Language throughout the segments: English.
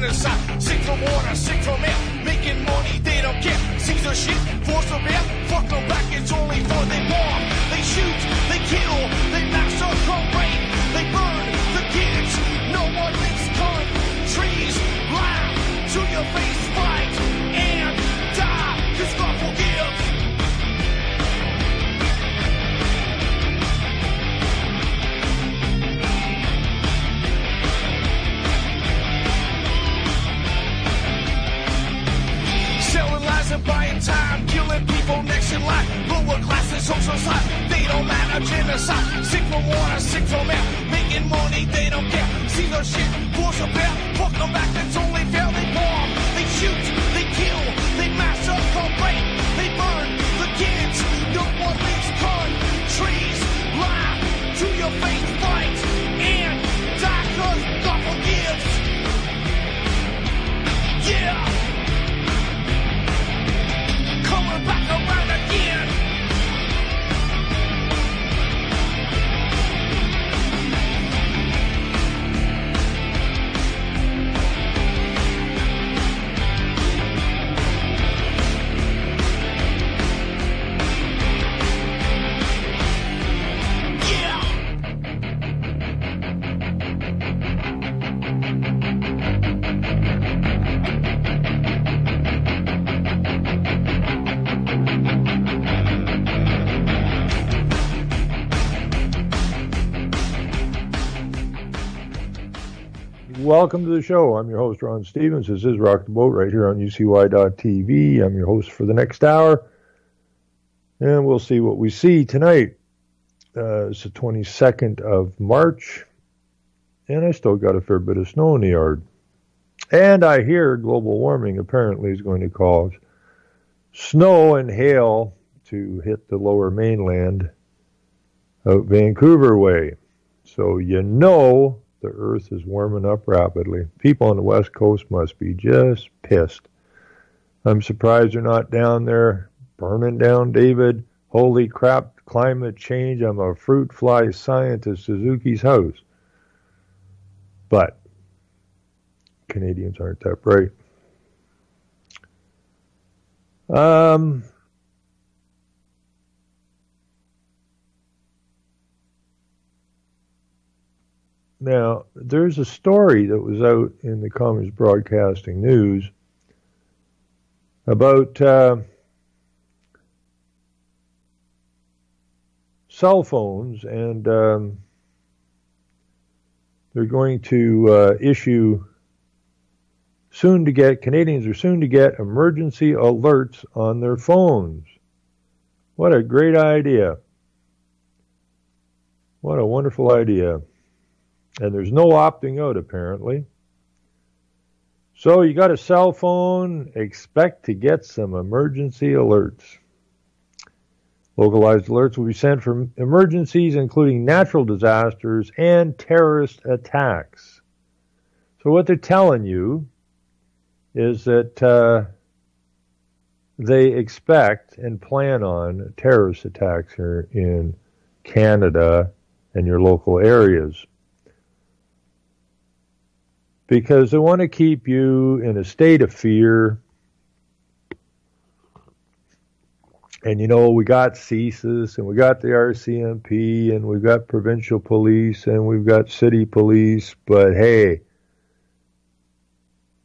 genocide. Sick from water, sick from air. Making money, they don't care. Caesar shit, force of air. Fuck them back, it's only for they bomb. They shoot, they kill, they massacre, rape. They burn the kids. No one makes countries laugh to your face, fight and die. Cause God forgives. Selling lies and buying time, killing people next in line. Lower classes, social side, they don't matter, genocide. Sick from water, sick from air, making money, they don't care. See the shit, force of bear, fuck them back, that's only fair. They bomb, they shoot, they kill, they massacre, rape, they burn the kids. No one leaves countries, lie to your face, fight and die, cause God forgives. Yeah! Coming back around again. Welcome to the show. I'm your host, Ron Stevens. This is Rock the Boat right here on UCY.TV. I'm your host for the next hour. And we'll see what we see tonight. It's the 22nd of March. And I still got a fair bit of snow in the yard. And I hear global warming apparently is going to cause snow and hail to hit the lower mainland out Vancouver way. So you know the earth is warming up rapidly. People on the West Coast must be just pissed. I'm surprised they're not down there burning down David. Holy crap, climate change. I'm a fruit fly scientist, Suzuki's house. But Canadians aren't that bright. Now, there's a story that was out in the Communist Broadcasting News about cell phones, and they're going to issue Canadians are soon to get emergency alerts on their phones. What a great idea. What a wonderful idea. And there's no opting out, apparently. So you got a cell phone, expect to get some emergency alerts. Localized alerts will be sent for emergencies, including natural disasters and terrorist attacks. So what they're telling you is that they expect and plan on terrorist attacks here in Canada and your local areas, because they want to keep you in a state of fear. And, you know, we got CSIS, and we got the RCMP, and we've got provincial police, and we've got city police, but hey,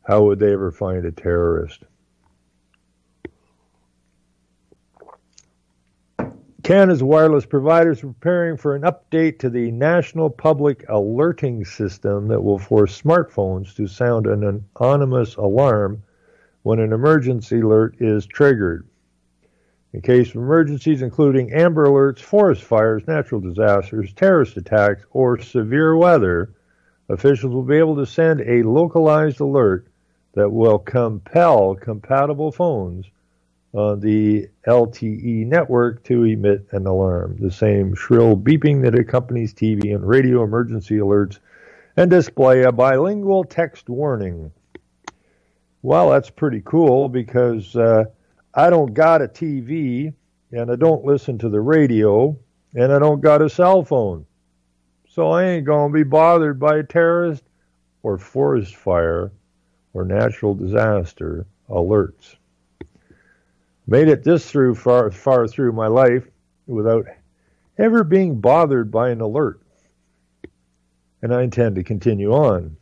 how would they ever find a terrorist? Canada's wireless providers are preparing for an update to the National Public Alerting System that will force smartphones to sound an anonymous alarm when an emergency alert is triggered. In case of emergencies, including Amber Alerts, forest fires, natural disasters, terrorist attacks, or severe weather, officials will be able to send a localized alert that will compel compatible phones on the LTE network to emit an alarm, the same shrill beeping that accompanies TV and radio emergency alerts, and display a bilingual text warning. Well, that's pretty cool, because I don't got a TV, and I don't listen to the radio, and I don't got a cell phone. So I ain't going to be bothered by a terrorist or forest fire or natural disaster alerts. Made it this far through my life without ever being bothered by an alert. And I intend to continue on.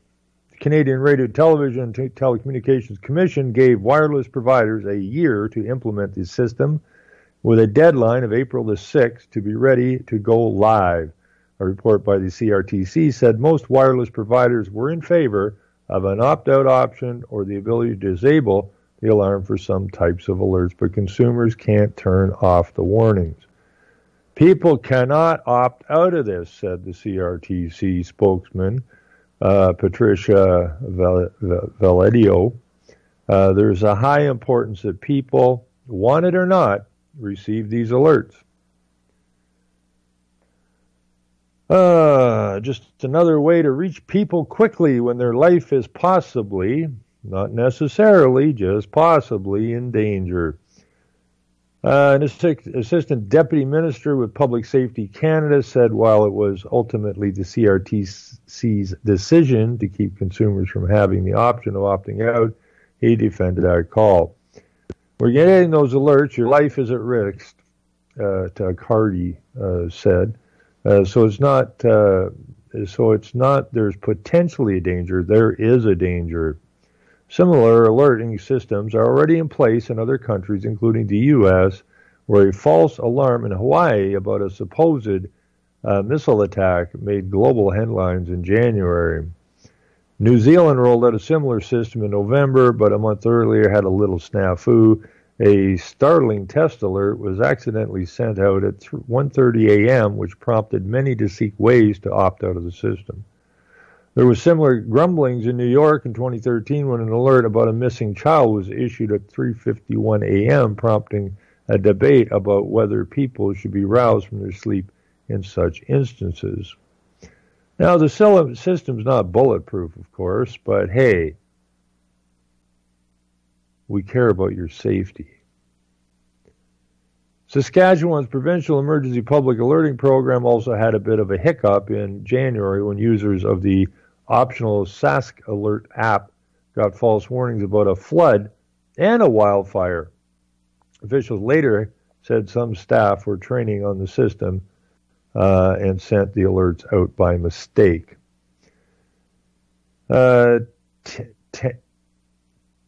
The Canadian Radio, Television and Telecommunications Commission gave wireless providers a year to implement the system with a deadline of April the 6th to be ready to go live. A report by the CRTC said most wireless providers were in favor of an opt-out option or the ability to disable the alarm for some types of alerts, but consumers can't turn off the warnings. People cannot opt out of this, said the CRTC spokesman, Patricia Valedio. There's a high importance that people, want it or not, receive these alerts. Just another way to reach people quickly when their life is possibly, not necessarily, just possibly in danger. An assistant deputy minister with Public Safety Canada said while it was ultimately the CRTC's decision to keep consumers from having the option of opting out, he defended our call. We're getting those alerts. Your life is at risk, Cardi said. So it's not. There's potentially a danger. There is a danger. Similar alerting systems are already in place in other countries, including the U.S., where a false alarm in Hawaii about a supposed missile attack made global headlines in January. New Zealand rolled out a similar system in November, but a month earlier had a little snafu. A startling test alert was accidentally sent out at 1:30 a.m., which prompted many to seek ways to opt out of the system. There were similar grumblings in New York in 2013 when an alert about a missing child was issued at 3:51 a.m., prompting a debate about whether people should be roused from their sleep in such instances. Now, the system's not bulletproof, of course, but hey, we care about your safety. Saskatchewan's Provincial Emergency Public Alerting Program also had a bit of a hiccup in January when users of the optional Sask Alert app got false warnings about a flood and a wildfire. Officials later said some staff were training on the system and sent the alerts out by mistake.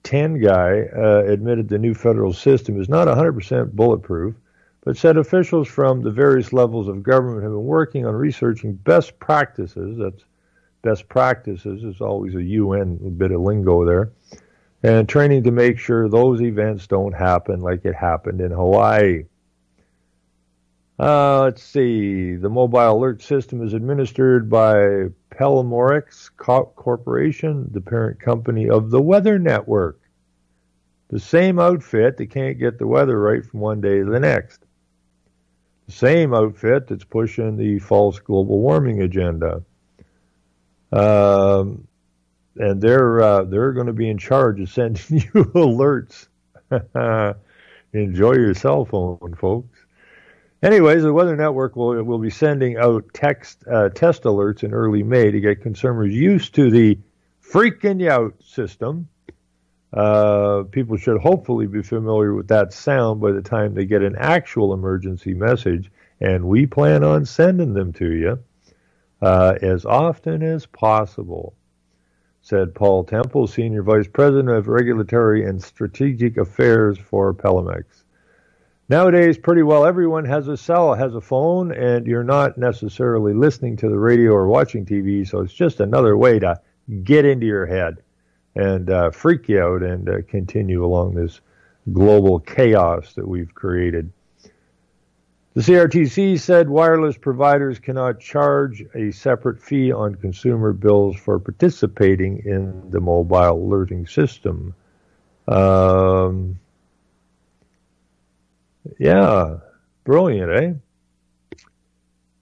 Tanguy admitted the new federal system is not 100% bulletproof, but said officials from the various levels of government have been working on researching best practices. That's best practices is always a UN bit of lingo there, and training to make sure those events don't happen like it happened in Hawaii. Let's see. The mobile alert system is administered by Pelmorex Corporation, the parent company of the Weather Network. The same outfit that can't get the weather right from one day to the next. The same outfit that's pushing the false global warming agenda. And they're going to be in charge of sending you alerts. Enjoy your cell phone, folks. Anyways, the Weather Network will be sending out test alerts in early May to get consumers used to the freaking you out system. People should hopefully be familiar with that sound by the time they get an actual emergency message, and we plan on sending them to you as often as possible, said Paul Temple, Senior Vice President of Regulatory and Strategic Affairs for Pelemex. Nowadays, pretty well everyone has a phone, and you're not necessarily listening to the radio or watching TV, so it's just another way to get into your head and freak you out and continue along this global chaos that we've created. The CRTC said wireless providers cannot charge a separate fee on consumer bills for participating in the mobile alerting system. Yeah, brilliant, eh?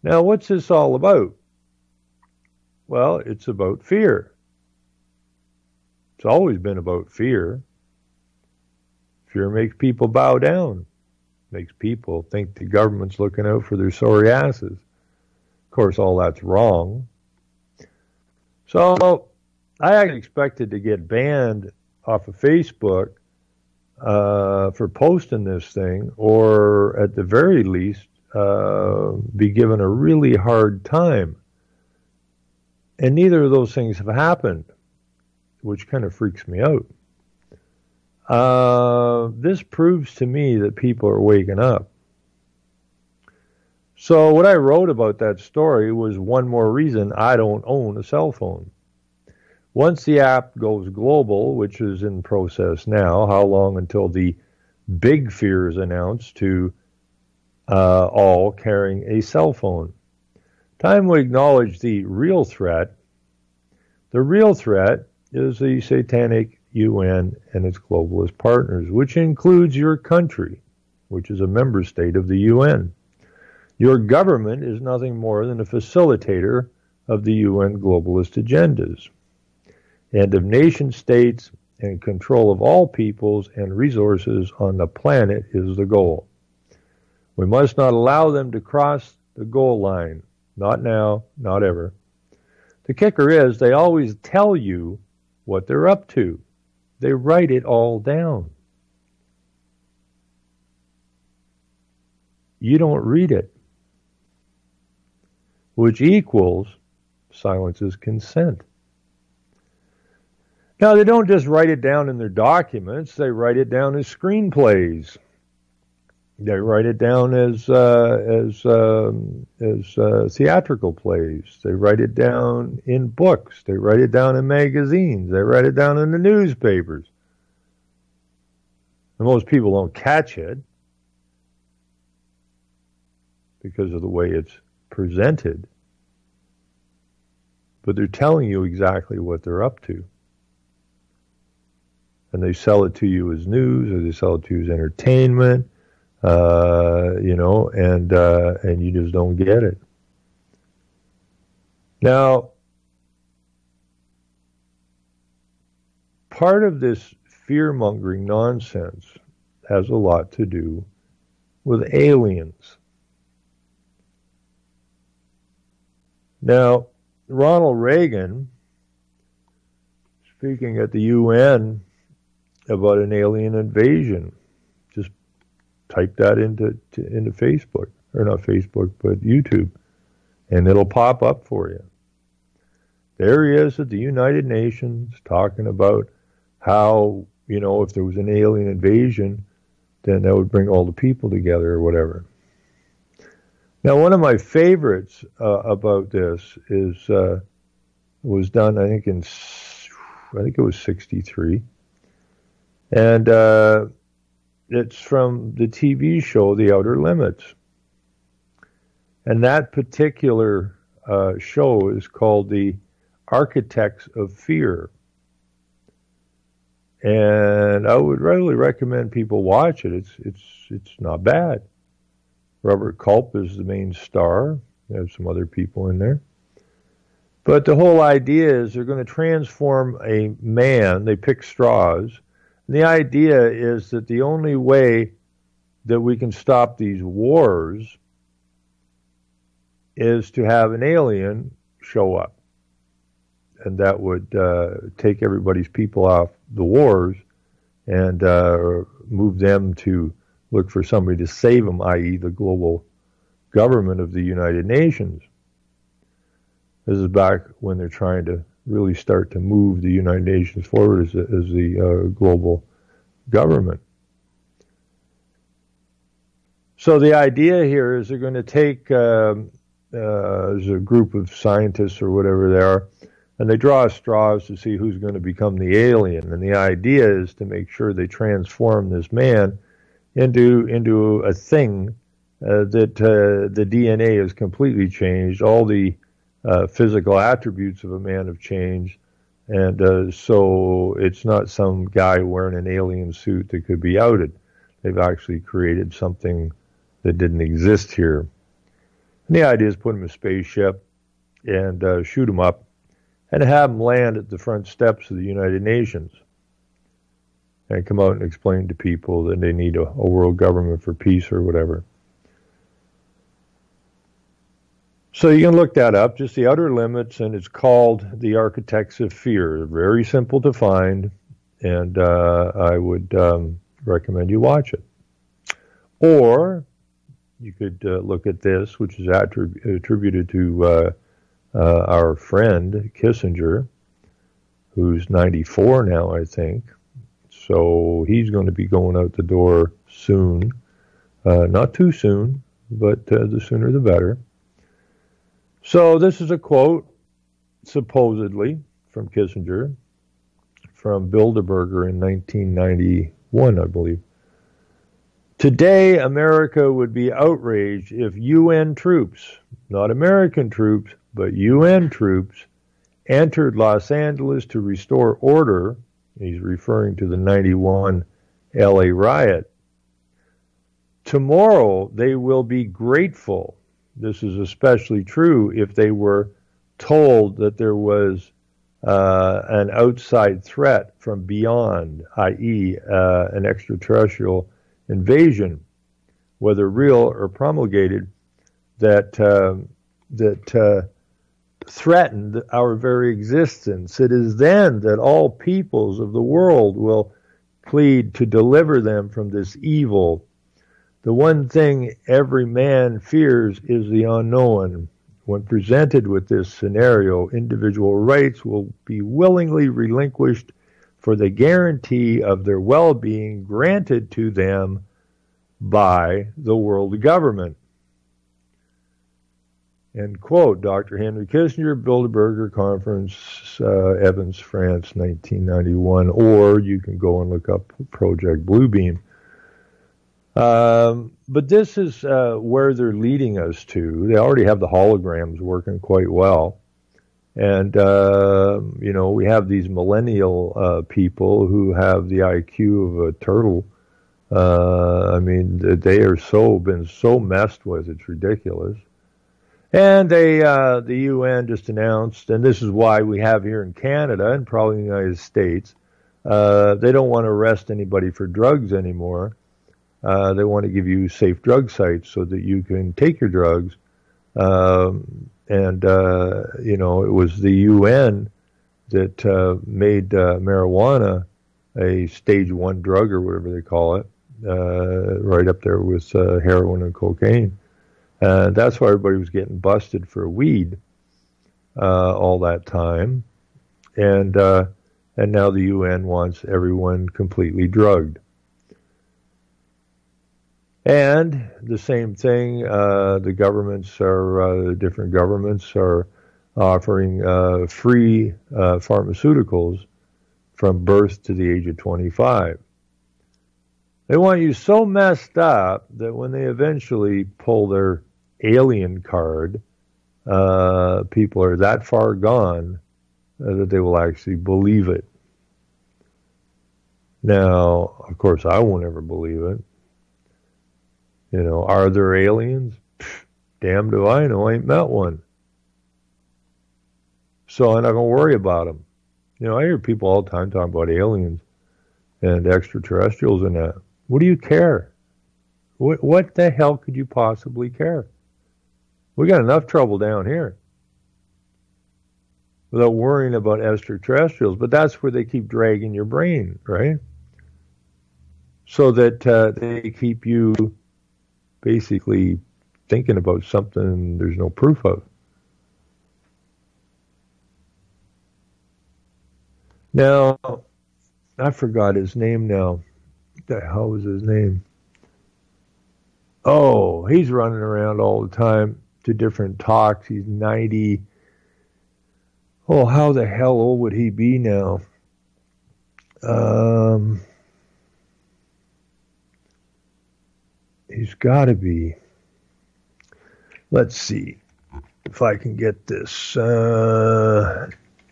Now, what's this all about? Well, it's about fear. It's always been about fear. Fear makes people bow down. Makes people think the government's looking out for their sorry asses. Of course, all that's wrong. So, I expected to get banned off of Facebook for posting this thing, or at the very least, be given a really hard time. And neither of those things have happened, which kind of freaks me out. This proves to me that people are waking up. So what I wrote about that story was one more reason I don't own a cell phone. Once the app goes global, which is in process now, how long until the big fear is announced to all carrying a cell phone? Time we acknowledge the real threat. The real threat is the satanic UN and its globalist partners, which includes your country, which is a member state of the UN. Your government is nothing more than a facilitator of the UN globalist agendas, and of nation states, and control of all peoples and resources on the planet is the goal. We must not allow them to cross the goal line. Not now, not ever. The kicker is they always tell you what they're up to. They write it all down. You don't read it, which equals silence is consent. Now, they don't just write it down in their documents. They write it down as screenplays. They write it down as theatrical plays. They write it down in books. They write it down in magazines. They write it down in the newspapers. And most people don't catch it because of the way it's presented. But they're telling you exactly what they're up to. And they sell it to you as news, or they sell it to you as entertainment. And you just don't get it. Now, part of this fear-mongering nonsense has a lot to do with aliens. Now, Ronald Reagan, speaking at the UN about an alien invasion, just type that into Facebook, or not Facebook, but YouTube, and it'll pop up for you. There he is at the United Nations talking about how, if there was an alien invasion, then that would bring all the people together or whatever. Now, one of my favorites about this was done, I think it was 1963, and it's from the TV show The Outer Limits. And that particular show is called The Architects of Fear. And I would really recommend people watch it. It's not bad. Robert Culp is the main star. There's some other people in there. But the whole idea is they're going to transform a man. They pick straws. And the idea is that the only way that we can stop these wars is to have an alien show up. And that would take everybody's people off the wars and move them to look for somebody to save them, i.e. the global government of the United Nations. This is back when they're trying to really start to move the United Nations forward as the global government. So the idea here is they're going to take as a group of scientists or whatever they are, and they draw straws to see who's going to become the alien. And the idea is to make sure they transform this man into a thing that the DNA is completely changed. All the physical attributes of a man have changed. And so it's not some guy wearing an alien suit that could be outed. They've actually created something that didn't exist here. And the idea is put him in a spaceship and shoot him up and have him land at the front steps of the United Nations and come out and explain to people that they need a world government for peace or whatever. So you can look that up, just the outer limits, and it's called The Architects of Fear. Very simple to find, and I would recommend you watch it. Or you could look at this, which is attributed to our friend Kissinger, who's 94 now, I think. So he's going to be going out the door soon. Not too soon, but the sooner the better. So this is a quote, supposedly, from Kissinger, from Bilderberger in 1991, I believe. Today, America would be outraged if UN troops, not American troops, but UN troops, entered Los Angeles to restore order. He's referring to the 91 LA riot. Tomorrow, they will be grateful. This is especially true if they were told that there was an outside threat from beyond, i.e., an extraterrestrial invasion, whether real or promulgated, that threatened our very existence. It is then that all peoples of the world will plead to deliver them from this evil. The one thing every man fears is the unknown. When presented with this scenario, individual rights will be willingly relinquished for the guarantee of their well-being granted to them by the world government. End quote. Dr. Henry Kissinger, Bilderberger Conference, Evans, France, 1991. Or you can go and look up Project Bluebeam. But this is where they're leading us to. They already have the holograms working quite well. And, we have these millennial people who have the IQ of a turtle. They are been so messed with, it's ridiculous. And the UN just announced, and this is why we have here in Canada and probably in the United States, they don't want to arrest anybody for drugs anymore. They want to give you safe drug sites so that you can take your drugs. It was the UN that made marijuana a stage 1 drug or whatever they call it, right up there with heroin and cocaine. That's why everybody was getting busted for weed all that time. And now the UN wants everyone completely drugged. And the same thing, the governments are, different governments are offering free pharmaceuticals from birth to the age of 25. They want you so messed up that when they eventually pull their alien card, people are that far gone that they will actually believe it. Now, of course, I won't ever believe it. Are there aliens? Damn do I know. I ain't met one. So I'm not going to worry about them. I hear people all the time talking about aliens and extraterrestrials and that. What do you care? What the hell could you possibly care? We got enough trouble down here without worrying about extraterrestrials. But that's where they keep dragging your brain, right? So that they keep you basically thinking about something there's no proof of. Now, I forgot his name now. What the hell was his name? Oh, he's running around all the time to different talks. He's 90. Oh, how the hell old would he be now? He's got to be. Let's see if I can get this.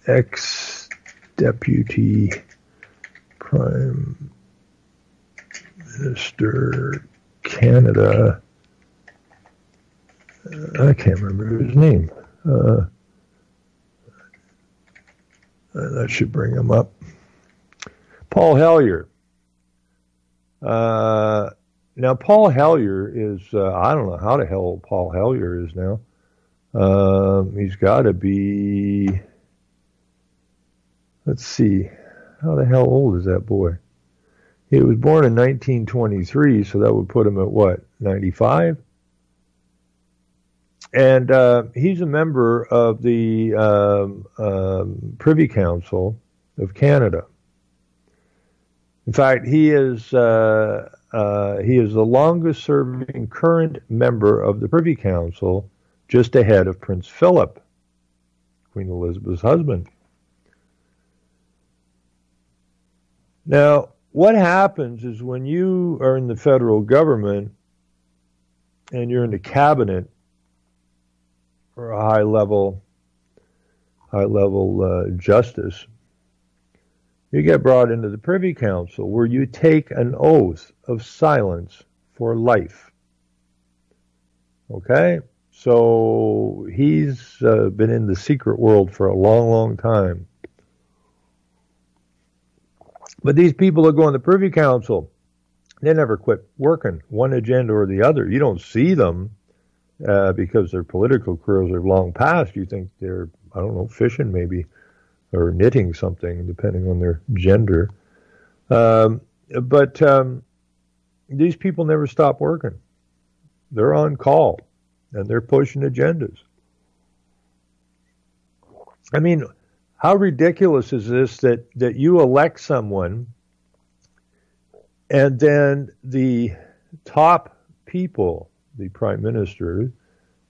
Ex-deputy prime minister, Canada. I can't remember his name. That should bring him up. Paul Hellyer. Now, Paul Hellyer is, I don't know how the hell Paul Hellyer is now. He's got to be, let's see, how the hell old is that boy? He was born in 1923, so that would put him at what, 95? And he's a member of the Privy Council of Canada. In fact, he is the longest-serving current member of the Privy Council, just ahead of Prince Philip, Queen Elizabeth's husband. Now, what happens is when you are in the federal government and you're in the cabinet or a high-level justice, you get brought into the Privy Council where you take an oath of silence for life. Okay? So he's been in the secret world for a long, long time. But these people that go on the Privy Council, they never quit working, one agenda or the other. You don't see them because their political careers are long past. You think they're, I don't know, fishing maybe, or knitting something, depending on their gender. But these people never stop working. They're on call, and they're pushing agendas. I mean, how ridiculous is this that you elect someone and then the top people, the prime minister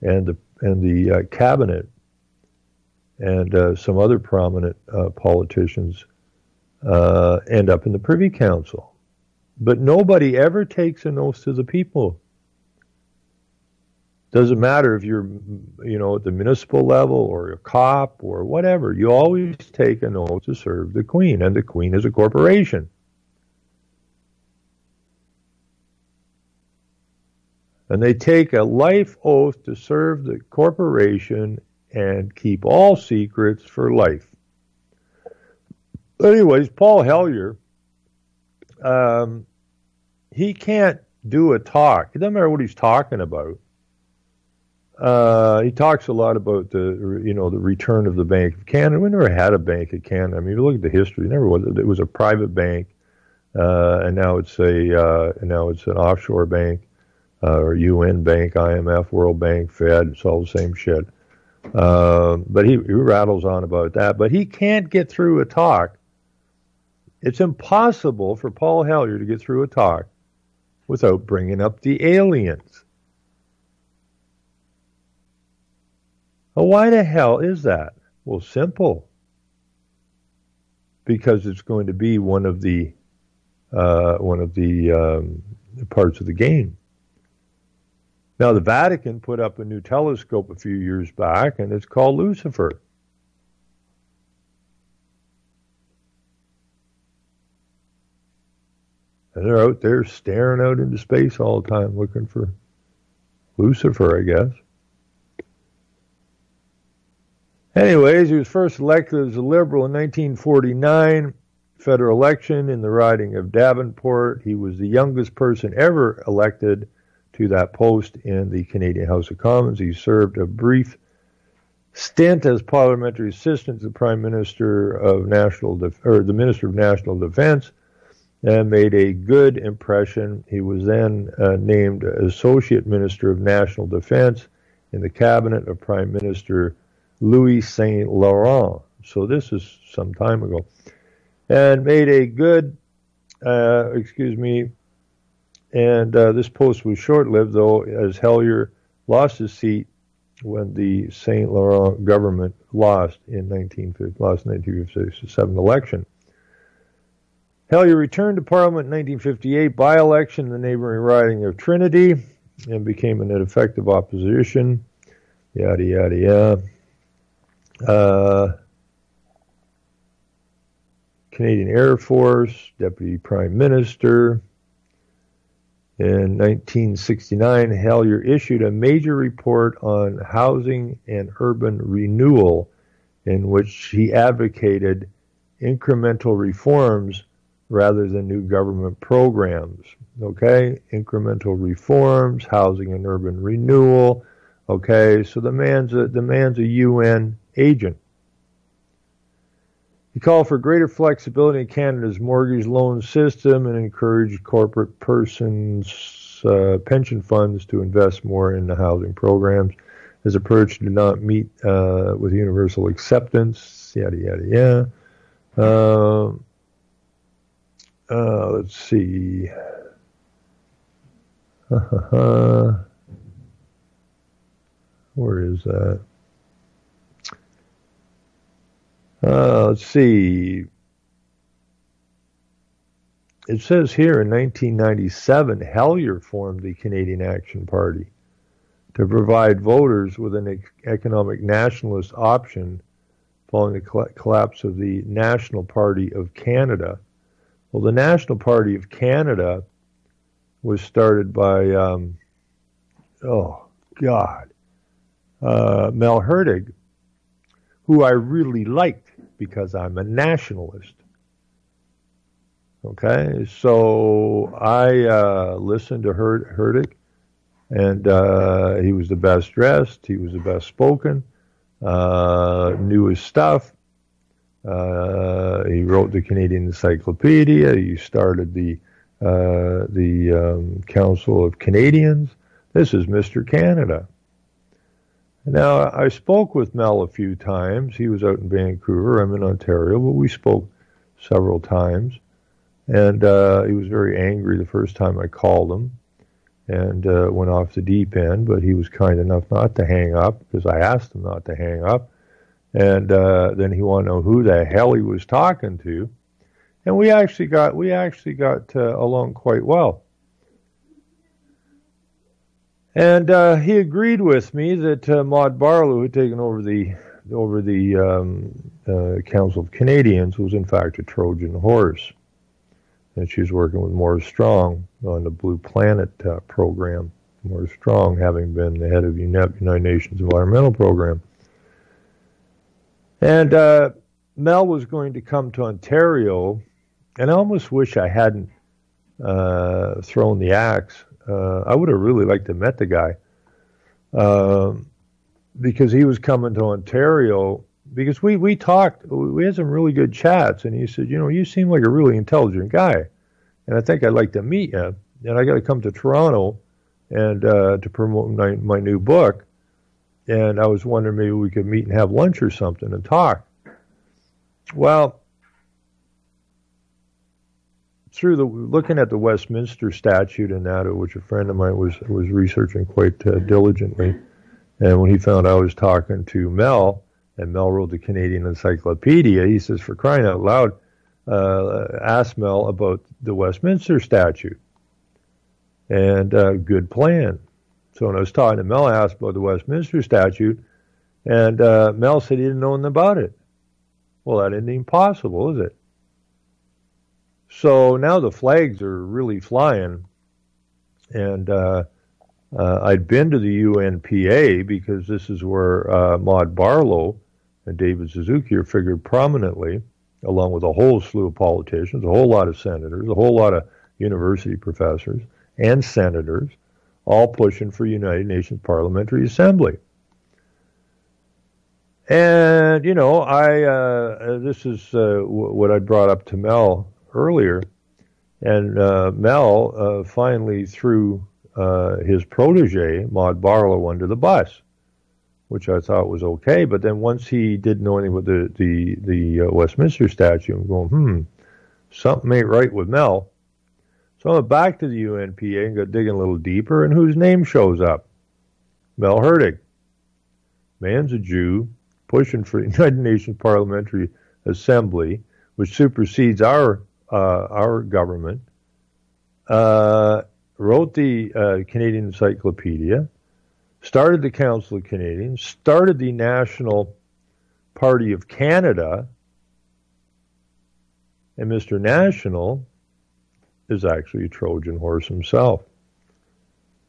and the cabinet and some other prominent politicians end up in the Privy Council. But nobody ever takes an oath to the people. Doesn't matter if you're, at the municipal level or a cop or whatever. You always take an oath to serve the Queen, and the Queen is a corporation. And they take a life oath to serve the corporation and keep all secrets for life. Anyways, Paul Hellyer, he can't do a talk. It doesn't matter what he's talking about. He talks a lot about the return of the Bank of Canada. We never had a Bank of Canada. I mean, if you look at the history, it never was. It was a private bank, and now it's an offshore bank, or UN bank, IMF, World Bank, Fed. It's all the same shit. But he rattles on about that. But he can't get through a talk. It's impossible for Paul Hellyer to get through a talk without bringing up the aliens. Well, why the hell is that? Well, simple. Because it's going to be one of the parts of the game. Now, the Vatican put up a new telescope a few years back, and it's called Lucifer. And they're out there staring out into space all the time looking for Lucifer, I guess. Anyways, he was first elected as a Liberal in 1949, federal election in the riding of Davenport. He was the youngest person ever elected to that post in the Canadian House of Commons. He served a brief stint as parliamentary assistant to the Prime Minister of the Minister of National Defense, and made a good impression. He was then named Associate Minister of National Defense in the cabinet of Prime Minister Louis Saint Laurent. So this is some time ago. And made a good, and this post was short-lived, though, as Hellyer lost his seat when the Saint Laurent government lost in 1957 election. Hellyer returned to Parliament in 1958 by-election in the neighboring riding of Trinity and became an effective opposition. Yada, yada, yada. Canadian Air Force, Deputy Prime Minister. In 1969, Hellyer issued a major report on housing and urban renewal in which he advocated incremental reforms rather than new government programs. Okay? Incremental reforms, housing and urban renewal, Okay, so the man's a UN agent. He called for greater flexibility in Canada's mortgage loan system and encouraged corporate persons' pension funds to invest more in the housing programs. His approach did not meet with universal acceptance. Yada yada yada. Let's see. Where is that? Let's see. It says here in 1997, Hellyer formed the Canadian Action Party to provide voters with an economic nationalist option following the collapse of the National Party of Canada. Well, the National Party of Canada was started by, Mel Hurtig, who I really liked because I'm a nationalist. Okay, so I listened to Hurtig, and he was the best dressed, he was the best spoken, knew his stuff. He wrote the Canadian Encyclopedia. He started the Council of Canadians. This is Mr. Canada. Now, I spoke with Mel a few times. He was out in Vancouver. I'm in Ontario, but we spoke several times. And he was very angry the first time I called him and went off the deep end, but he was kind enough not to hang up because I asked him not to hang up. And then he wanted to know who the hell he was talking to. And we actually got along quite well. And he agreed with me that Maud Barlow, who had taken over the Council of Canadians, was in fact a Trojan horse. And she was working with Maurice Strong on the Blue Planet program. Maurice Strong having been the head of United Nations Environmental Program. And Mel was going to come to Ontario, and I almost wish I hadn't thrown the axe. I would have really liked to have met the guy because he was coming to Ontario. Because we talked, we had some really good chats, and he said, you seem like a really intelligent guy, and I think I'd like to meet you. And I got to come to Toronto and to promote my new book. And I was wondering maybe we could meet and have lunch or something and talk. Well, looking at the Westminster Statute and that, which a friend of mine was researching quite diligently, and when he found I was talking to Mel, and Mel wrote the Canadian Encyclopedia, he says, for crying out loud, ask Mel about the Westminster Statute. And good plan. So when I was talking to Mel, I asked about the Westminster Statute, and Mel said he didn't know anything about it. Well, that isn't even possible, is it? So now the flags are really flying, and I'd been to the UNPA because this is where Maud Barlow and David Suzuki are figured prominently, along with a whole slew of politicians, a whole lot of senators, a whole lot of university professors, and senators, all pushing for United Nations Parliamentary Assembly. And, this is what I brought up to Mel earlier. And Mel finally threw his protege, Maud Barlow, under the bus, which I thought was okay. But then once he didn't know anything about the Westminster Statute, I'm going, something ain't right with Mel. So I went back to the UNPA and got digging a little deeper, and whose name shows up? Mel Hurtig. Man's a Jew, pushing for the United Nations Parliamentary Assembly, which supersedes our government, wrote the Canadian Encyclopedia, started the Council of Canadians, started the National Party of Canada, and Mr. National is actually a Trojan horse himself.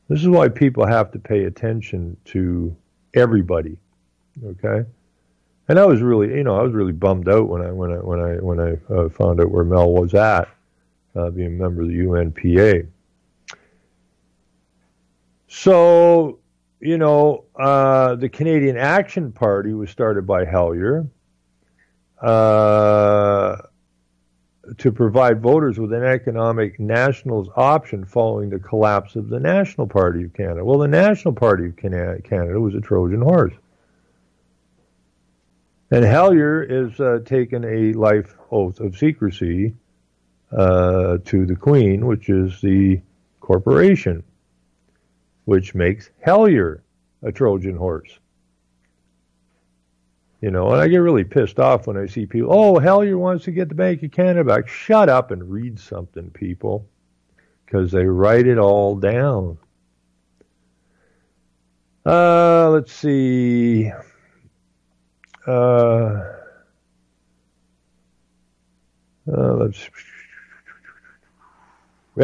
This is why people have to pay attention to everybody, okay? And I was really bummed out when I found out where Mel was at, being a member of the UNPA. So the Canadian Action Party was started by Hellyer to provide voters with an economic nationals option following the collapse of the National Party of Canada. Well, the National Party of Canada was a Trojan horse. And Hellyer is taken a life oath of secrecy to the Queen, which is the corporation, which makes Hellyer a Trojan horse. And I get really pissed off when I see people, Hellyer wants to get the Bank of Canada back. Shut up and read something, people, because they write it all down. Let's see. And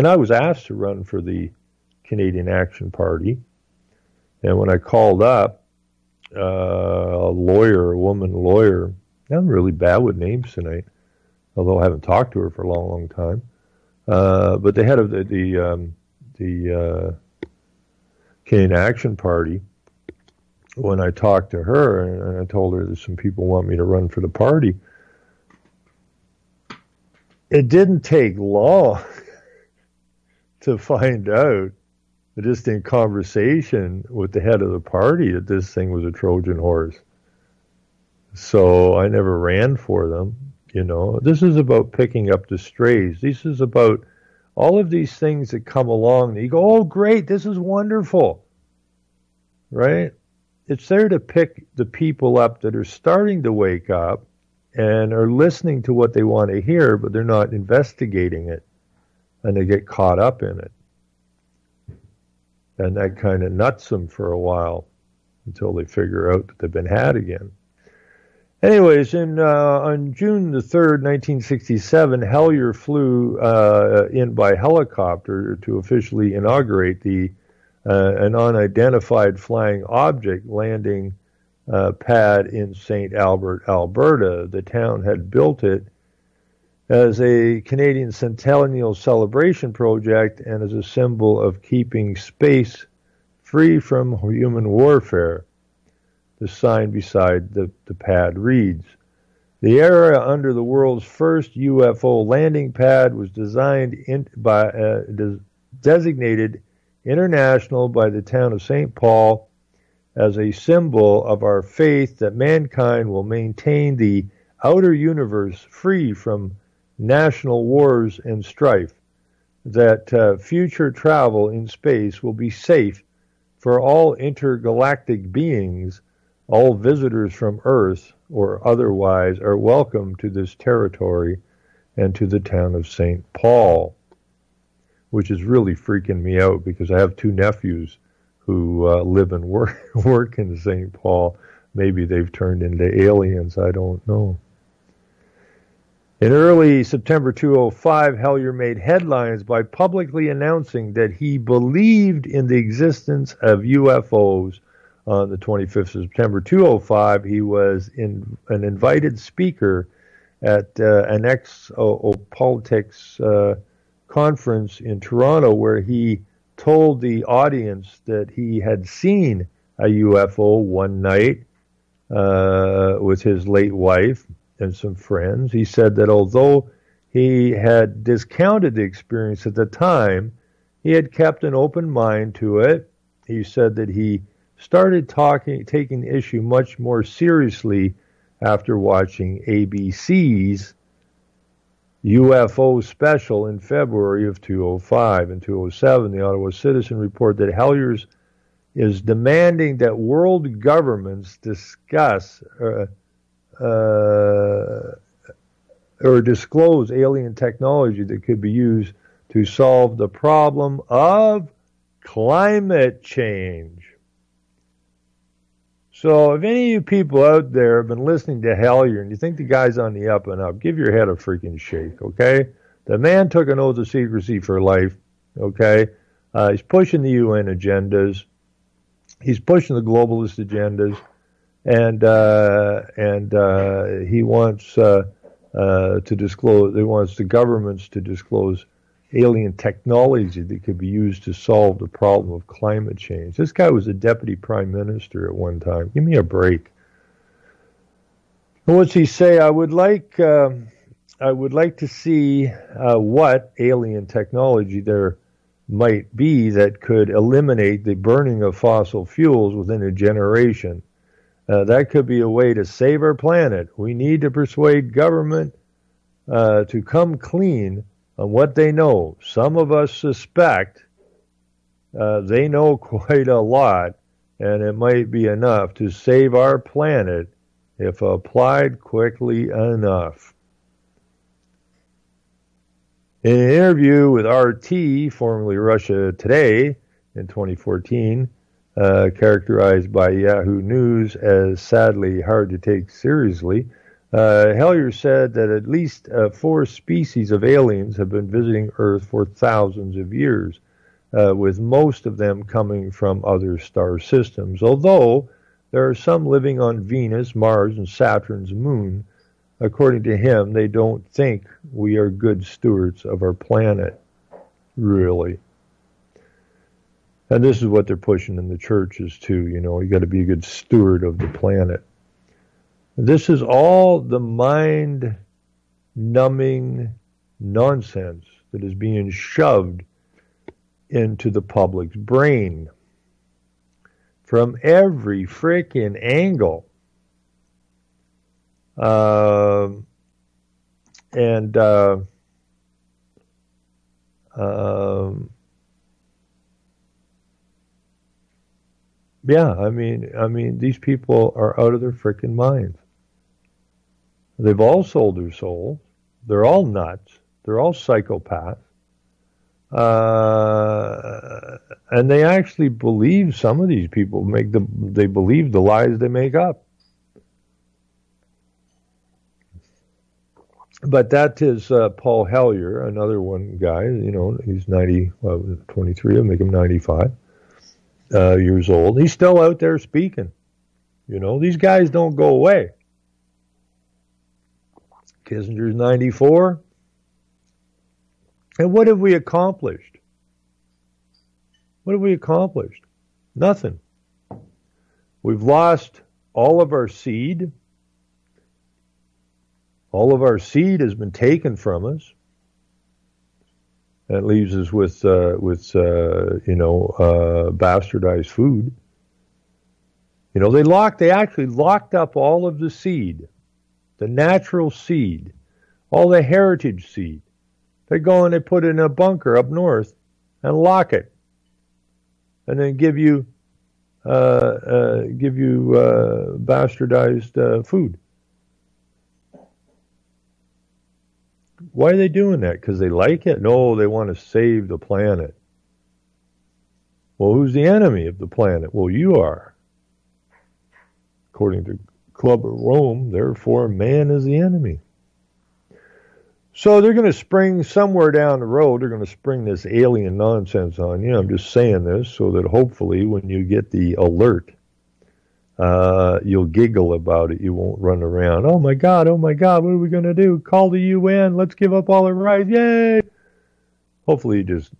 I was asked to run for the Canadian Action Party, and when I called up, a woman lawyer, I'm really bad with names tonight, although I haven't talked to her for a long, long time. But the head of the Canadian Action Party, when I talked to her and I told her that some people want me to run for the party, it didn't take long to find out, just in conversation with the head of the party, that this thing was a Trojan horse. So I never ran for them. This is about picking up the strays. This is about all of these things that come along and you go, oh, great, this is wonderful, right? It's there to pick the people up that are starting to wake up and are listening to what they want to hear, but they're not investigating it, and they get caught up in it. And that kind of nuts them for a while until they figure out that they've been had again. Anyways, on June the 3rd, 1967, Hellyer flew in by helicopter to officially inaugurate an unidentified flying object landing pad in St. Albert, Alberta. The town had built it as a Canadian Centennial Celebration project and as a symbol of keeping space free from human warfare. The sign beside the pad reads, "The area under the world's first UFO landing pad was designated international by the town of St. Paul as a symbol of our faith that mankind will maintain the outer universe free from national wars and strife, that future travel in space will be safe for all intergalactic beings. All visitors from Earth or otherwise are welcome to this territory and to the town of St. Paul," which is really freaking me out because I have two nephews who live and work in St. Paul. Maybe they've turned into aliens, I don't know. In early September 2005, Hellyer made headlines by publicly announcing that he believed in the existence of UFOs. On the 25th of September 2005, he was an invited speaker at an exopolitics conference in Toronto, where he told the audience that he had seen a UFO one night with his late wife and some friends. He said that although he had discounted the experience at the time, he had kept an open mind to it. He said that he started taking the issue much more seriously after watching ABC's UFO special in February of 2005. In 2007, the Ottawa Citizen reported that Hellyer is demanding that world governments discuss or disclose alien technology that could be used to solve the problem of climate change. So if any of you people out there have been listening to Hellyer and you think the guy's on the up and up, give your head a freaking shake, okay? The man took an oath of secrecy for life, okay? He's pushing the UN agendas. He's pushing the globalist agendas. And he wants to disclose, he wants the governments to disclose alien technology that could be used to solve the problem of climate change. This guy was a deputy prime minister at one time. Give me a break. And what's he say? I would like to see what alien technology there might be that could eliminate the burning of fossil fuels within a generation. That could be a way to save our planet. We need to persuade government to come clean on what they know. Some of us suspect they know quite a lot, and it might be enough to save our planet if applied quickly enough. In an interview with RT, formerly Russia Today, in 2014, characterized by Yahoo News as sadly hard to take seriously, Hellyer said that at least 4 species of aliens have been visiting Earth for thousands of years, with most of them coming from other star systems, although there are some living on Venus, Mars, and Saturn's moon. According to him, they don't think we are good stewards of our planet, really. And this is what they're pushing in the churches too, you got to be a good steward of the planet. This is all the mind-numbing nonsense that is being shoved into the public's brain from every frickin' angle. Yeah, I mean, these people are out of their frickin' minds. They've all sold their souls. They're all nuts. They're all psychopaths. And they actually believe, some of these people they believe the lies they make up. But that is Paul Hellyer, another one guy, he's 23, I'll make him 95 years old. He's still out there speaking. These guys don't go away. Kissinger's 94. And what have we accomplished? What have we accomplished? Nothing. We've lost all of our seed. All of our seed has been taken from us. That leaves us with bastardized food. They actually locked up all of the seed, the natural seed, all the heritage seed. They go and they put it in a bunker up north and lock it, and then give you bastardized food. Why are they doing that? Because they like it? No, they want to save the planet. Well, who's the enemy of the planet? Well, you are. According to Club of Rome, therefore man is the enemy. So they're going to spring somewhere down the road, they're going to spring this alien nonsense on you. I'm just saying this so that hopefully when you get the alert, you'll giggle about it. You won't run around, oh my God, what are we going to do? Call the UN, let's give up all our rights, yay! Hopefully you just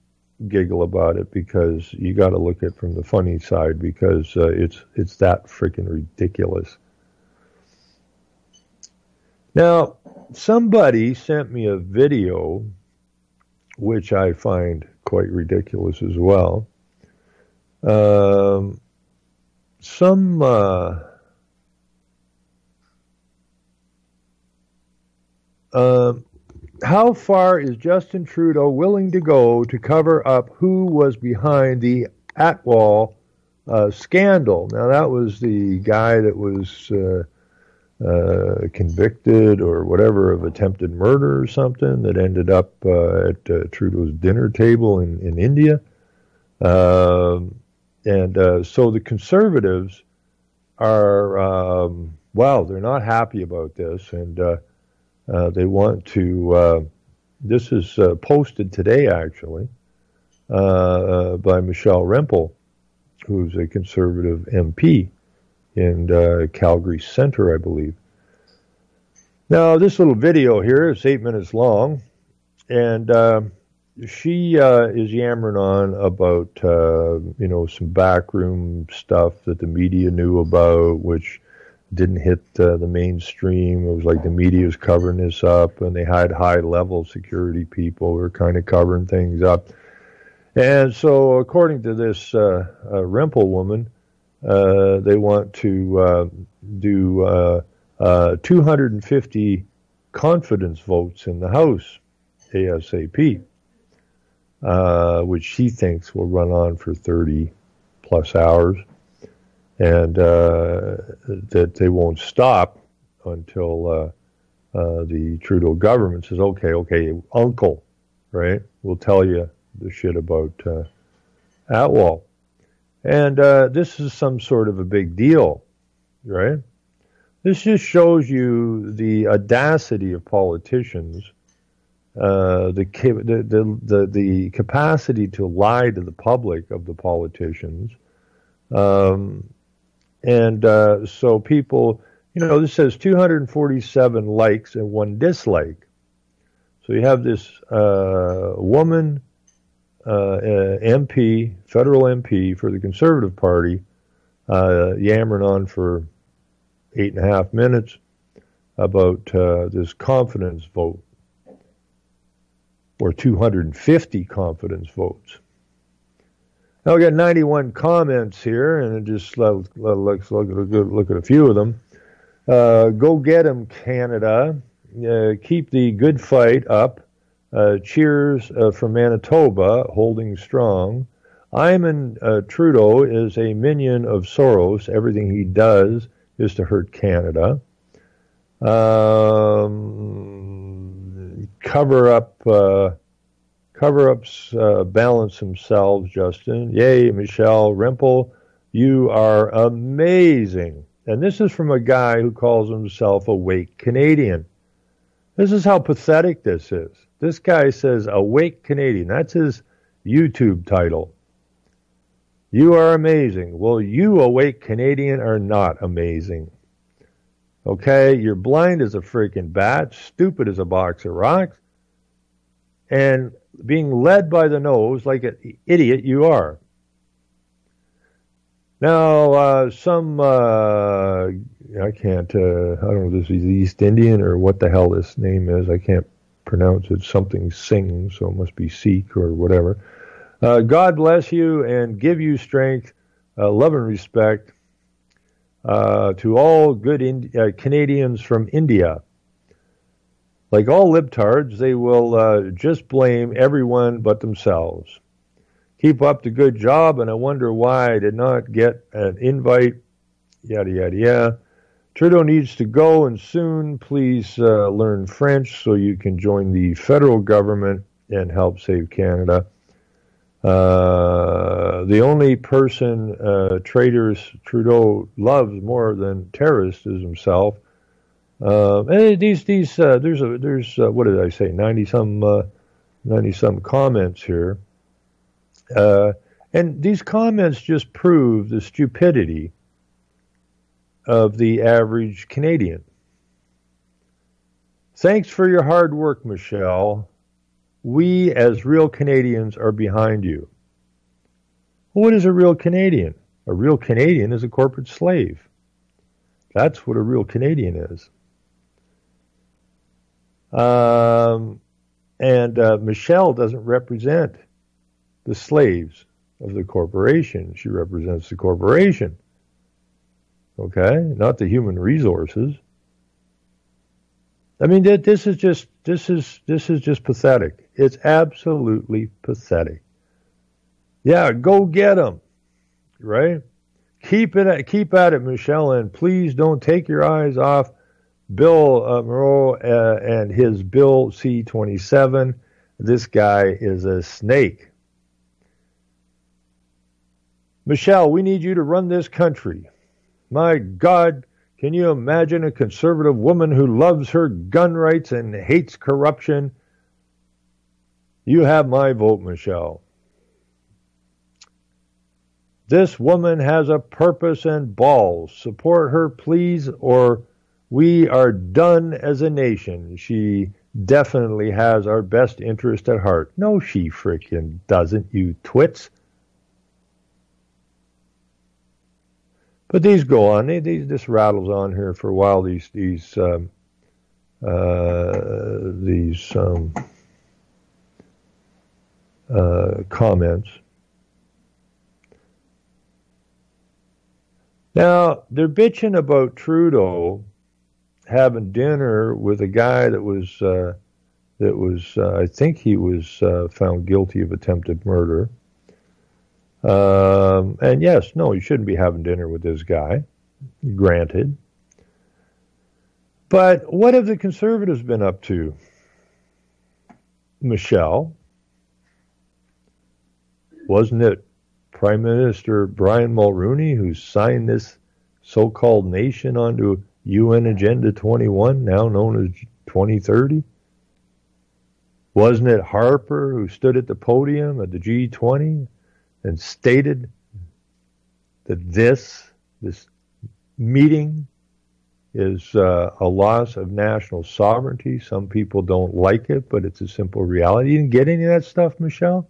giggle about it, because you got to look at it from the funny side, because it's that freaking ridiculous. Now, somebody sent me a video, which I find quite ridiculous as well. How far is Justin Trudeau willing to go to cover up who was behind the Atwell scandal? Now, that was the guy that was convicted or whatever of attempted murder or something, that ended up at Trudeau's dinner table in India. So the Conservatives are, they're not happy about this, and they want to, this is posted today actually, by Michelle Rempel, who's a Conservative MP in Calgary Centre, I believe. Now, this little video here is 8 minutes long, and she is yammering on about some backroom stuff that the media knew about, which didn't hit the mainstream. It was like the media was covering this up, and they had high-level security people who were kind of covering things up. And so, according to this Rempel woman, they want to do 250 confidence votes in the House ASAP, which she thinks will run on for 30 plus hours, and that they won't stop until the Trudeau government says, okay, uncle, right, we'll tell you the shit about Atwell. And this is some sort of a big deal, right? This just shows you the audacity of politicians, the capacity to lie to the public of the politicians. So people, this says 247 likes and 1 dislike. So you have this woman, MP, federal MP for the Conservative Party, yammering on for 8.5 minutes about this confidence vote, or 250 confidence votes. Now we got 91 comments here, and just let's look at a few of them. Go get 'em, Canada. Keep the good fight up. Cheers from Manitoba, holding strong. Iman Trudeau is a minion of Soros. Everything he does is to hurt Canada. Cover-ups balance themselves, Justin. Yay, Michelle Rempel, you are amazing. And this is from a guy who calls himself Awake Canadian. This is how pathetic this is. This guy says Awake Canadian. That's his YouTube title. You are amazing. Well, you Awake Canadian are not amazing. Okay? You're blind as a freaking bat, stupid as a box of rocks, and being led by the nose like an idiot you are. Now, I don't know if this is East Indian or what the hell this name is. I can't pronounce it. Something Singh, so it must be Sikh or whatever. God bless you and give you strength, love and respect to all good Canadians from India. Like all libtards, they will just blame everyone but themselves. Keep up the good job, and I wonder why I did not get an invite, yada, yada, yada. Trudeau needs to go, and soon please learn French so you can join the federal government and help save Canada. The only person traitors Trudeau loves more than terrorists is himself. And there's what did I say? 90 some comments here, and these comments just prove the stupidity of the average Canadian. Thanks for your hard work, Michelle. We, as real Canadians, are behind you. What is a real Canadian? A real Canadian is a corporate slave. That's what a real Canadian is. Michelle doesn't represent the slaves of the corporation. She represents the corporation. Okay? Not the human resources. I mean, this is just pathetic. It's absolutely pathetic. Yeah, go get them, right? Keep at it, Michelle, and please don't take your eyes off Bill Moreau and his Bill C-27. This guy is a snake. Michelle, we need you to run this country. My God, can you imagine a conservative woman who loves her gun rights and hates corruption? You have my vote, Michelle. This woman has a purpose and balls. Support her, please, or we are done as a nation. She definitely has our best interest at heart. No, she frickin' doesn't, you twits. But these go on. This rattles on here for a while. These comments. Now they're bitching about Trudeau having dinner with a guy that was I think he was found guilty of attempted murder. And yes, no, you shouldn't be having dinner with this guy, granted. But what have the Conservatives been up to? Michelle, wasn't it Prime Minister Brian Mulroney who signed this so-called nation onto UN Agenda 21, now known as 2030? Wasn't it Harper who stood at the podium at the G20 and stated that this meeting is a loss of national sovereignty? Some people don't like it, but it's a simple reality. You didn't get any of that stuff, Michelle?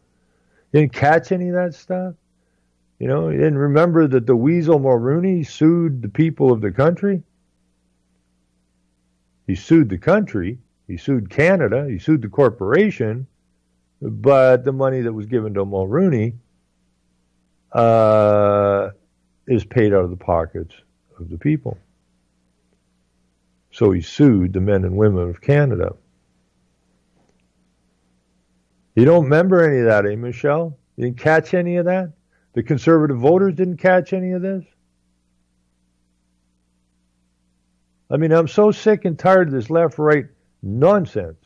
You didn't catch any of that stuff? You know, you didn't remember that the weasel Mulroney sued the people of the country? He sued the country, he sued Canada, he sued the corporation, but the money that was given to Mulroney is paid out of the pockets of the people. So he sued the men and women of Canada. You don't remember any of that, eh, Michelle? You didn't catch any of that? The Conservative voters didn't catch any of this? I mean, I'm so sick and tired of this left-right nonsense.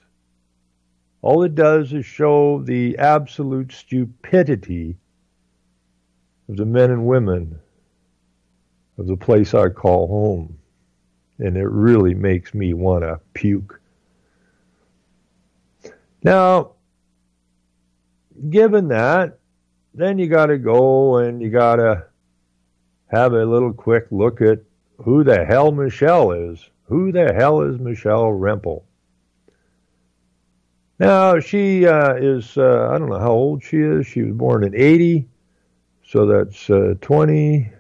All it does is show the absolute stupidity of the men and women of the place I call home. And it really makes me want to puke. Now, given that, then you got to go and you got to have a little quick look at who the hell Michelle is. Who the hell is Michelle Rempel? Now, she is, I don't know how old she is. She was born in 80, so that's 20,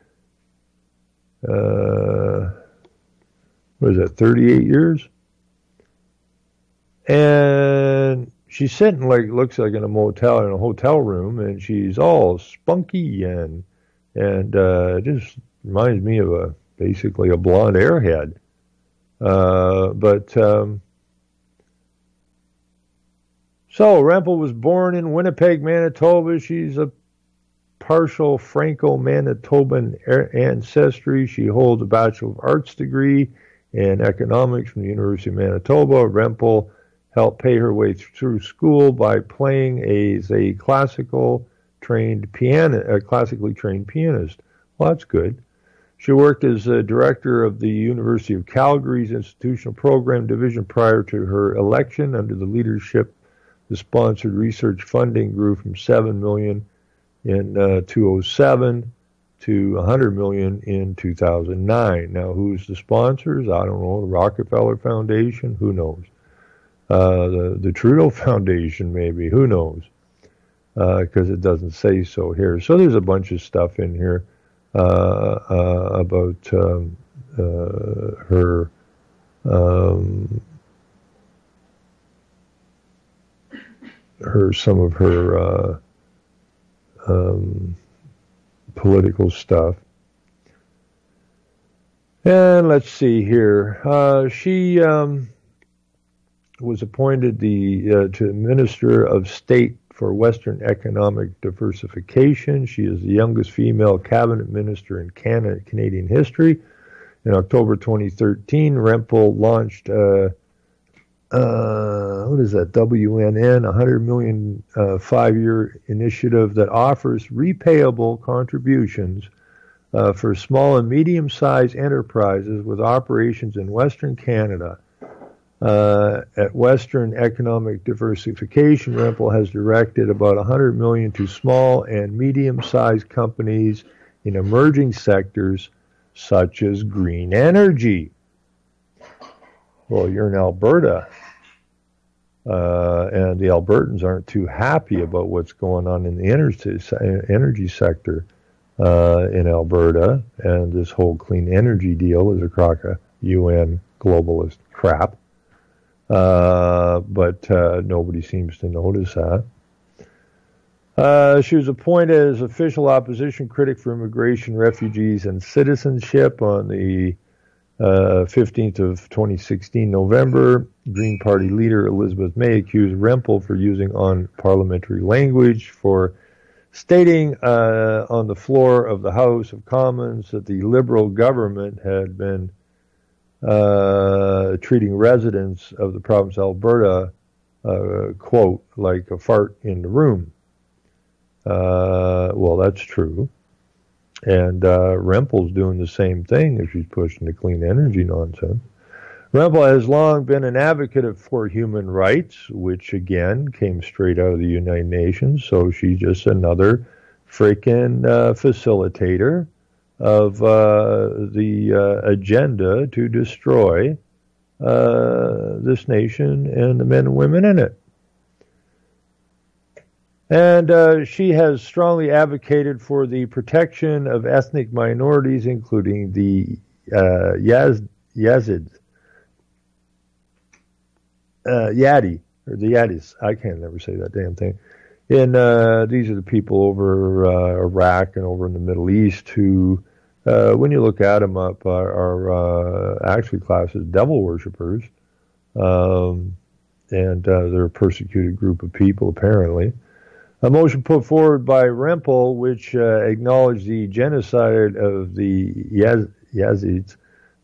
what is that, 38 years? And she's sitting looks like in a hotel room, and she's all spunky and just reminds me of basically a blonde airhead. So Rempel was born in Winnipeg, Manitoba. She's a partial Franco-Manitoban ancestry. She holds a Bachelor of Arts degree in economics from the University of Manitoba. Rempel helped pay her way through school by playing as a classically trained pianist. Well, that's good. She worked as a director of the University of Calgary's Institutional Program Division prior to her election. Under the leadership, the sponsored research funding grew from $7 million in 2007 to $100 million in 2009. Now, who's the sponsors? I don't know. The Rockefeller Foundation? Who knows? The Trudeau Foundation, maybe. Who knows? Because it doesn't say so here. So there's a bunch of stuff in here about her some of her political stuff. And let's see here. She was appointed to Minister of State for Western Economic Diversification. She is the youngest female cabinet minister in Canadian history. In October 2013, Rempel launched what is that, WNN, $100 million 5-year initiative that offers repayable contributions for small and medium-sized enterprises with operations in Western Canada. At Western Economic Diversification, Rempel has directed about $100 million to small and medium-sized companies in emerging sectors such as green energy. Well, you're in Alberta. And the Albertans aren't too happy about what's going on in the energy sector in Alberta, and this whole clean energy deal is a crock of UN globalist crap. But nobody seems to notice that. She was appointed as official opposition critic for immigration, refugees, and citizenship on the 15th of 2016 November. Green Party leader Elizabeth May accused Rempel for using unparliamentary language, for stating on the floor of the House of Commons that the Liberal government had been treating residents of the province of Alberta, quote, like a fart in the room. Well, that's true. And Rempel's doing the same thing if she's pushing the clean energy nonsense. Rempel has long been an advocate for human rights, which again came straight out of the United Nations. So she's just another freaking facilitator of the agenda to destroy this nation and the men and women in it. And she has strongly advocated for the protection of ethnic minorities, including the Yazidis, Yadis. I can't never say that damn thing. And these are the people over Iraq and over in the Middle East who, when you look at them up, are actually classed as devil worshippers. And they're a persecuted group of people, apparently. A motion put forward by Rempel, which acknowledged the genocide of the Yazidis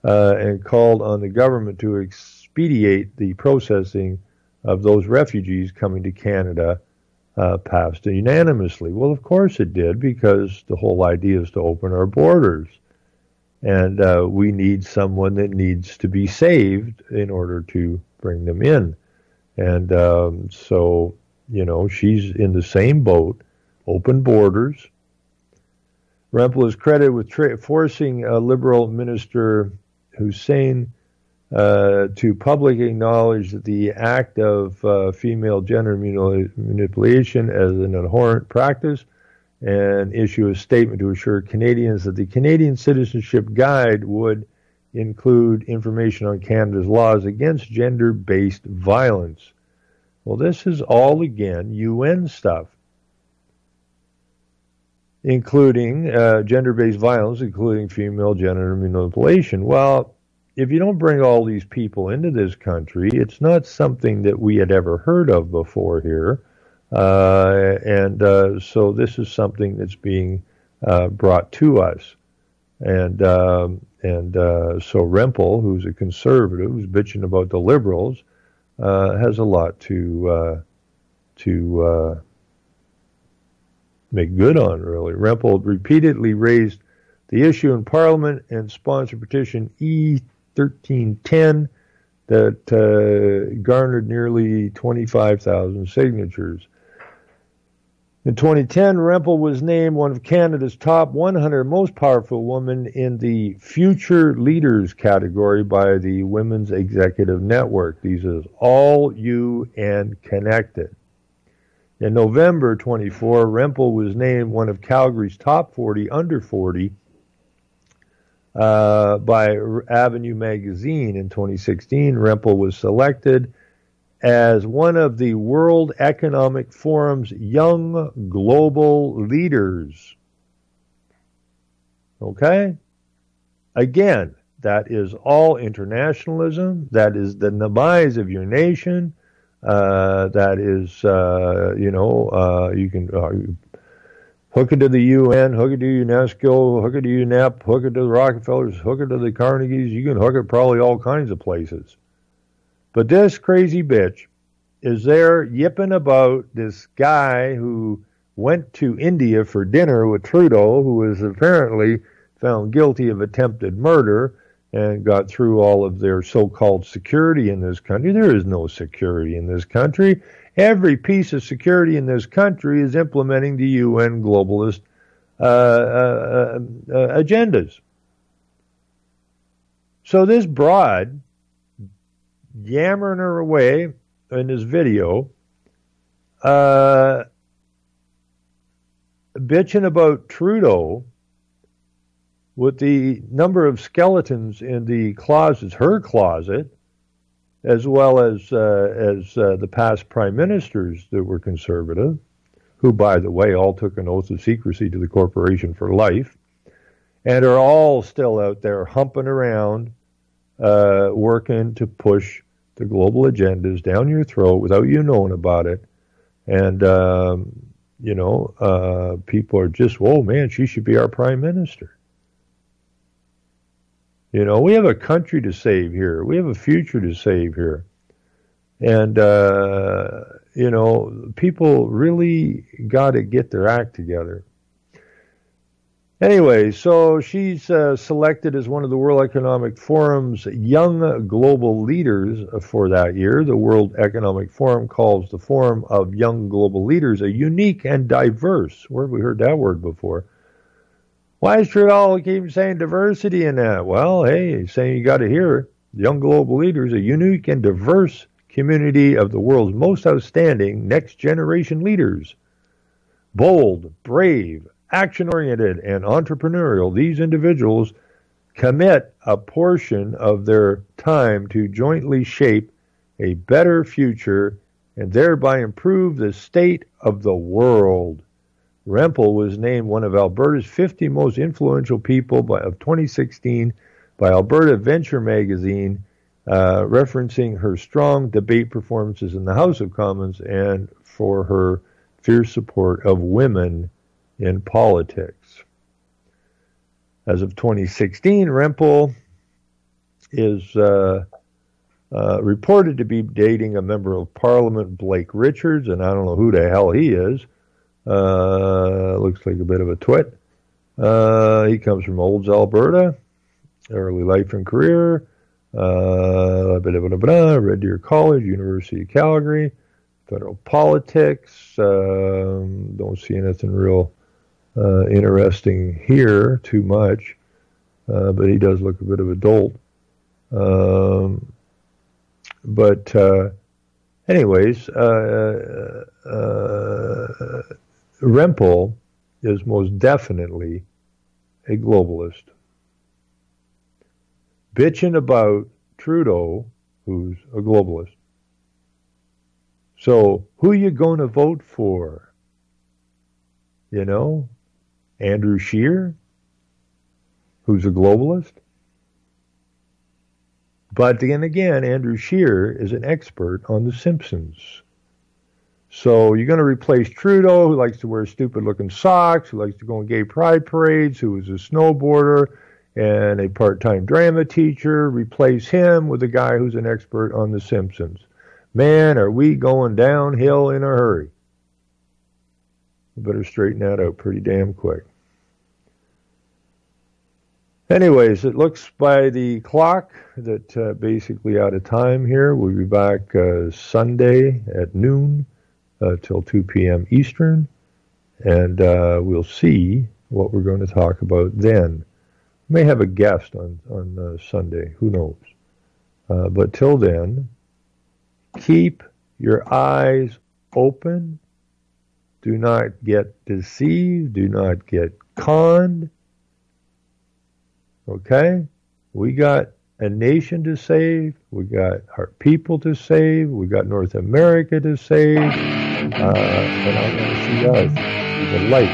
and called on the government to expedite the processing of those refugees coming to Canada, passed unanimously. Well, of course it did, because the whole idea is to open our borders. And we need someone that needs to be saved in order to bring them in. And so, you know, she's in the same boat, open borders. Rempel is credited with forcing Liberal Minister Hussein to publicly acknowledge that the act of female gender manipulation as an abhorrent practice and issue a statement to assure Canadians that the Canadian Citizenship Guide would include information on Canada's laws against gender-based violence. Well, this is all, again, UN stuff, including gender-based violence, including female gender manipulation. Well, if you don't bring all these people into this country, it's not something that we had ever heard of before here. So this is something that's being brought to us. And so Rempel, who's a conservative, who's bitching about the Liberals, has a lot to make good on, really. Rempel repeatedly raised the issue in Parliament and sponsored petition E1310 that garnered nearly 25,000 signatures. In 2010, Rempel was named one of Canada's top 100 most powerful women in the Future Leaders category by the Women's Executive Network. These are all UN connected. In November 24, Rempel was named one of Calgary's top 40 under 40 by Avenue magazine. In 2016, Rempel was selected as one of the World Economic Forum's young global leaders. Okay? Again, that is all internationalism. That is the demise of your nation. That is, you can hook it to the UN, hook it to UNESCO, hook it to UNEP, hook it to the Rockefellers, hook it to the Carnegies. You can hook it probably all kinds of places. But this crazy bitch is there yipping about this guy who went to India for dinner with Trudeau, who was apparently found guilty of attempted murder and got through all of their so-called security in this country. There is no security in this country. Every piece of security in this country is implementing the UN globalist agendas. So this broad, yammering her away in this video, bitching about Trudeau with the number of skeletons in the closets, her closet, as well as the past prime ministers that were conservative, who, by the way, all took an oath of secrecy to the corporation for life, and are all still out there humping around, working to push the global agendas down your throat without you knowing about it. And, people are just, oh, man, she should be our prime minister. You know, we have a country to save here. We have a future to save here. And, people really got to get their act together. Anyway, so she's selected as one of the World Economic Forum's young global leaders for that year. The World Economic Forum calls the Forum of Young Global Leaders a unique and diverse. Where have we heard that word before? Why is Trudeau keep saying diversity in that? Well, hey, he's saying you got to hear it. Young global leaders, a unique and diverse community of the world's most outstanding next generation leaders. Bold, brave, action-oriented, and entrepreneurial, these individuals commit a portion of their time to jointly shape a better future and thereby improve the state of the world. Rempel was named one of Alberta's 50 most influential people of 2016 by Alberta Venture magazine, referencing her strong debate performances in the House of Commons and for her fierce support of women in politics. As of 2016, Rempel is reported to be dating a member of Parliament, Blake Richards, and I don't know who the hell he is. Looks like a bit of a twit. He comes from Olds, Alberta. Early life and career. Red Deer College, University of Calgary. Federal politics. Don't see anything real interesting here too much. But he does look a bit of a dolt. Anyways, Rempel is most definitely a globalist. Bitching about Trudeau, who's a globalist. So, who you going to vote for? You know, Andrew Scheer, who's a globalist? But then again, Andrew Scheer is an expert on The Simpsons. So you're going to replace Trudeau, who likes to wear stupid-looking socks, who likes to go on gay pride parades, who is a snowboarder and a part-time drama teacher, replace him with a guy who's an expert on The Simpsons. Man, are we going downhill in a hurry. We better straighten that out pretty damn quick. Anyways, it looks by the clock that basically out of time here. We'll be back Sunday at noon till 2 p.m. Eastern, and we'll see what we're going to talk about then. We may have a guest on Sunday, who knows. But till then, keep your eyes open. Do not get deceived. Do not get conned. Okay? We got a nation to save. We got our people to save. We got North America to save. And I want to see us be the light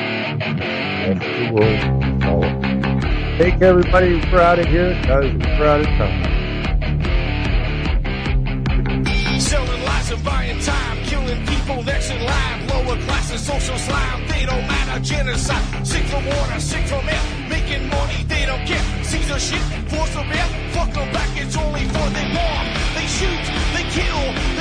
and the world follow. Take care, everybody. We're out of here because we're out of time. Selling lies and buying time, killing people next in line. Lower classes, social slime, they don't matter. Genocide, sick from water, sick from air. Making money, they don't care. Caesar shit, force of air. Fuck them back, it's only for they want. They shoot, they kill.